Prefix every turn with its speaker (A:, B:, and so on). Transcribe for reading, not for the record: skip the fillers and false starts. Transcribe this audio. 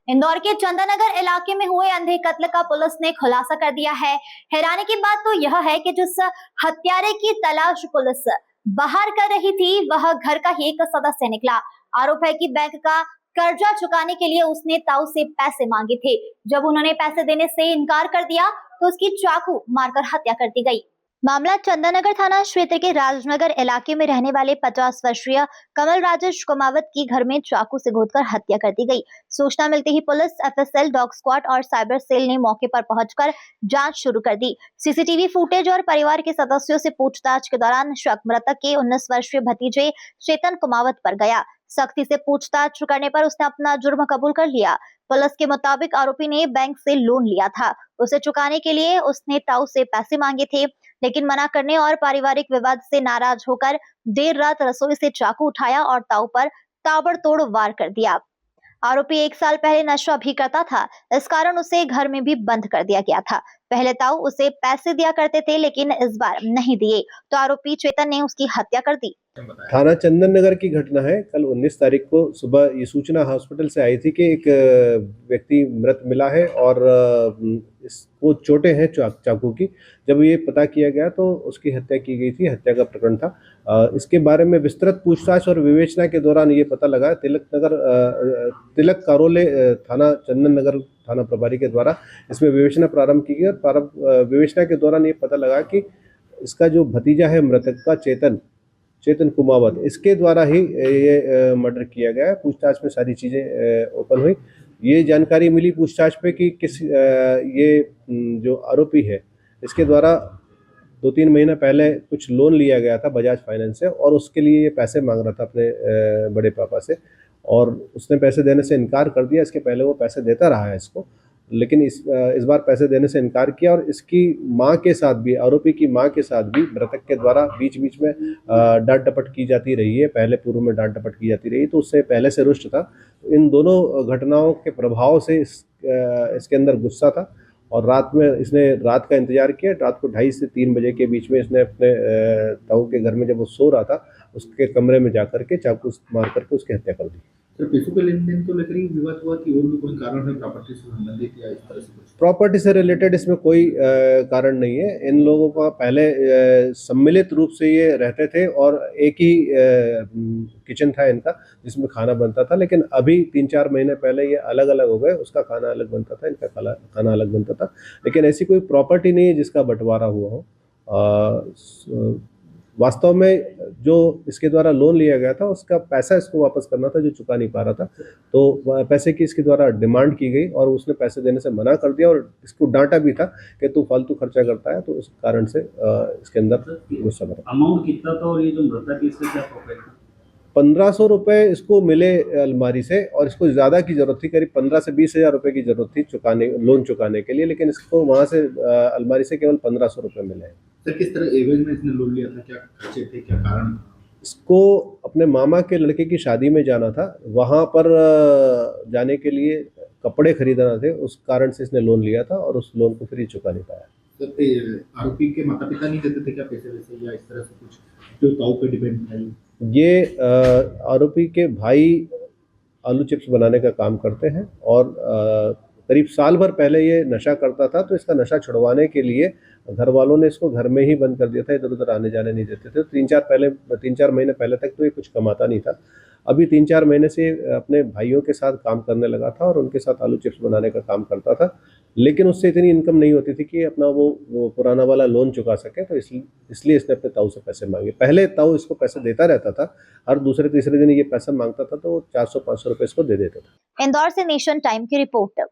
A: इंदौर के चंदननगर इलाके में हुए अंधे कत्ल का पुलिस ने खुलासा कर दिया है। हैरानी की बात तो यह है कि जिस हत्यारे की तलाश पुलिस बाहर कर रही थी, वह घर का ही एक सदस्य निकला। आरोप है कि बैंक का कर्जा चुकाने के लिए उसने ताऊ से पैसे मांगे थे। जब उन्होंने पैसे देने से इनकार कर दिया तो उसकी चाकू मारकर हत्या कर दी गई। मामला चंदननगर थाना क्षेत्र के राजनगर इलाके में रहने वाले 50 वर्षीय कमल राजेश कुमावत की घर में चाकू से गोदकर हत्या कर दी गई। सूचना मिलते ही पुलिस, एफएसएल, डॉग स्क्वाड और साइबर सेल ने मौके पर पहुंचकर जांच शुरू कर दी। सीसीटीवी फुटेज और परिवार के सदस्यों से पूछताछ के दौरान शक मृतक के 19 वर्षीय भतीजे चेतन कुमावत पर गया। सख्ती से पूछताछ करने पर उसने अपना जुर्म कबूल कर लिया। पुलिस के मुताबिक आरोपी ने बैंक से लोन लिया था। उसे चुकाने के लिए उसने ताऊ से पैसे मांगे थे, लेकिन मना करने और पारिवारिक विवाद से नाराज होकर देर रात रसोई से चाकू उठाया और ताऊ पर ताबड़तोड़ वार कर दिया। आरोपी 1 साल पहले नशा भी करता था, इस कारण उसे घर में भी बंद कर दिया गया था। पहले ताऊ उसे पैसे दिया करते थे, लेकिन इस बार नहीं दिए तो आरोपी चेतन ने उसकी हत्या कर दी।
B: थाना चंदन नगर की घटना है। कल 19 तारीख को सुबह ये सूचना हॉस्पिटल से आई थी कि एक व्यक्ति मृत मिला है और इसको चोटें हैं चाकू की। जब ये पता किया गया तो उसकी हत्या की गई थी, हत्या का प्रकरण था। इसके बारे में विस्तृत पूछताछ और विवेचना के दौरान ये पता लगा तिलक कारोले थाना चंदन नगर थाना प्रभारी के द्वारा इसमें विवेचना प्रारंभ की गई और विवेचना के दौरान ये पता लगा कि इसका जो भतीजा है मृतक का चेतन कुमावत, इसके द्वारा ही ये मर्डर किया गया है। पूछताछ में सारी चीज़ें ओपन हुई। ये जानकारी मिली पूछताछ पे कि ये जो आरोपी है इसके द्वारा 2-3 महीना पहले कुछ लोन लिया गया था बजाज फाइनेंस से और उसके लिए ये पैसे मांग रहा था अपने बड़े पापा से और उसने पैसे देने से इनकार कर दिया। इसके पहले वो पैसे देता रहा है इसको, लेकिन इस बार पैसे देने से इनकार किया और इसकी मां के साथ भी, आरोपी की मां के साथ भी मृतक के द्वारा बीच बीच में डांट डपट की जाती रही है। पहले पूर्व में डांट डपट की जाती रही तो उससे पहले से रुष्ट था। इन दोनों घटनाओं के प्रभाव से इसके अंदर गुस्सा था और रात में इसने रात का इंतजार किया। रात को 2:30 से 3 बजे के बीच में इसने अपने ताऊ के घर में जब वो सो रहा था उसके कमरे में जाकर के चाकू मार करके उसकी हत्या कर दी।
C: सर, पैसों के लेन-देन को लेकर ही विवाद हुआ कि और भी कोई कारण है प्रॉपर्टी से संबंधित या इस तरह से कुछ?
B: प्रॉपर्टी से रिलेटेड इसमें कोई कारण नहीं है। इन लोगों का पहले सम्मिलित रूप से ये रहते थे और एक ही किचन था इनका जिसमें खाना बनता था, लेकिन अभी 3-4 महीने पहले ये अलग अलग हो गए। उसका खाना अलग बनता था, इनका खाना अलग बनता था, लेकिन ऐसी कोई प्रॉपर्टी नहीं है जिसका बंटवारा हुआ हो। वास्तव में जो इसके द्वारा लोन लिया गया था उसका पैसा इसको वापस करना था जो चुका नहीं पा रहा था, तो पैसे की इसके द्वारा डिमांड की गई और उसने पैसे देने से मना कर दिया और इसको डांटा भी था कि तू फालतू खर्चा करता है। तो उस कारण से इसके अंदर गुस्सा भरा।
C: अमाउंट कितना था और ये जो मृतक है इसका क्या प्रॉफिट था?
B: 1500 रुपये इसको मिले अलमारी से और इसको ज़्यादा की ज़रूरत थी, करीब 15 से 20 हज़ार रुपये की ज़रूरत थी लोन चुकाने के लिए, लेकिन इसको वहाँ से अलमारी से केवल 1500 रुपये मिले हैं।
C: सर, किस तरह एवज में इसने लोन लिया था? क्या खर्चे थे, क्या कारण?
B: इसको अपने मामा के लड़के की शादी में जाना था, वहाँ पर जाने के लिए कपड़े खरीदना थे, उस कारण से इसने लोन लिया था और उस लोन को फिर चुका नहीं पाया।
C: सर, आरोपी के माता पिता नहीं देते थे क्या पैसे वैसे या इस तरह से कुछ जो ताऊ पे डिपेंड था?
B: ये आरोपी के भाई आलू चिप्स बनाने का काम करते हैं और करीब साल भर पहले ये नशा करता था, तो इसका नशा छुड़वाने के लिए घर वालों ने इसको घर में ही बंद कर दिया था, इधर उधर आने जाने नहीं देते थे। 3-4 महीने पहले तक तो ये कुछ कमाता नहीं था। अभी 3-4 महीने से अपने भाइयों के साथ काम करने लगा था और उनके साथ आलू चिप्स बनाने का काम करता था, लेकिन उससे इतनी इनकम नहीं होती थी कि अपना वो पुराना वाला लोन चुका सके, तो इसलिए इसने अपने ताऊ से पैसे मांगे। पहले ताऊ इसको पैसे देता रहता था, हर दूसरे तीसरे दिन ये पैसा मांगता था तो 400-500 रुपये इसको दे देता था।
A: इंदौर से नेशन टाइम की रिपोर्ट।